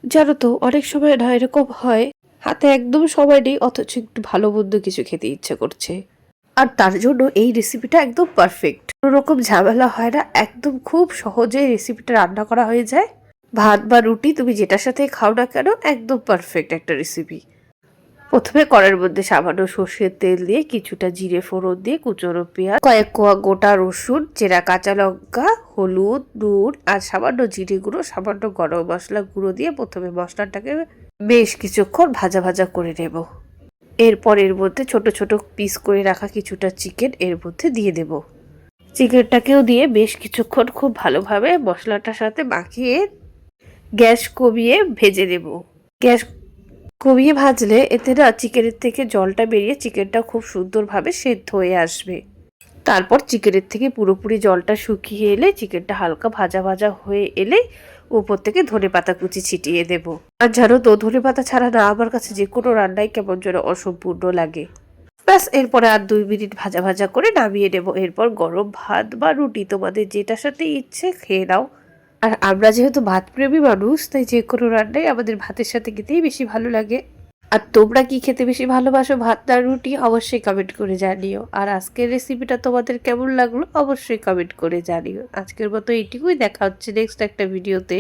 জানো তো অনেক সময় না এরকম হয়, হাতে একদম সময় নেই অথচ একটু ভালো মন্দ কিছু খেতে ইচ্ছে করছে। আর তার জন্য এই রেসিপিটা একদম পারফেক্ট। কোনো রকম ঝামেলা হয় না, একদম খুব সহজে রেসিপিটা রান্না করা হয়ে যায়। ভাত বা রুটি তুমি যেটার সাথে খাও না কেন, একদম পারফেক্ট একটা রেসিপি। প্রথমে কড়াইয়ের মধ্যে সামান্য সর্ষের তেল দিয়ে কিছুটা জিরে ফোড়ন দিয়ে কুচনো পেঁয়াজ, কয়েক কোয়া গোটা রসুন, চেরা কাঁচা লঙ্কা, হলুদ, নুন আর সামান্য জিরে গুঁড়ো, সামান্য গরম মশলা গুঁড়ো দিয়ে প্রথমে মশলাটাকে বেশ কিছুক্ষণ ভাজা ভাজা করে নেব। এরপর এর মধ্যে ছোট ছোট পিস করে রাখা কিছুটা চিকেন এর মধ্যে দিয়ে দেব। চিকেনটাকেও দিয়ে বেশ কিছুক্ষণ খুব ভালোভাবে মশলাটার সাথে মাখিয়ে গ্যাস কমিয়ে ভেজে নেব। গ্যাস কমিয়ে ভাজলে এতে না চিকেনের থেকে জলটা বেরিয়ে চিকেনটা খুব সুন্দরভাবে সেদ্ধ হয়ে আসবে। তারপর চিকেনের থেকে পুরোপুরি জলটা শুকিয়ে এলে, চিকেনটা হালকা ভাজা ভাজা হয়ে এলে উপর থেকে ধনেপাতা কুচি ছিটিয়ে দেব। আর জানো তো, ধনেপাতা ছাড়া না আমার কাছে যে কোনো রান্নাই কেমন যেন অসম্পূর্ণ লাগে। ব্যাস, এরপরে আর 2 মিনিট ভাজা ভাজা করে নামিয়ে নেব। এরপর গরম ভাত বা রুটি তোমাদের যেটার সাথে ইচ্ছে খেয়ে নাও। আর আমরা যেহেতু ভাতপ্রেমী মানুষ, তাই যে কোনো রান্নাই আমাদের ভাতের সাথে খেতেই বেশি ভালো লাগে। আর তোমরা কি খেতে বেশি ভালোবাসো, ভাত না রুটি? অবশ্যই কমেন্ট করে জানিও। আর আজকের রেসিপিটা তোমাদের কেমন লাগলো অবশ্যই কমেন্ট করে জানিও। আজকের মতো এইটুকুই, দেখা হচ্ছে নেক্সট একটা ভিডিওতে।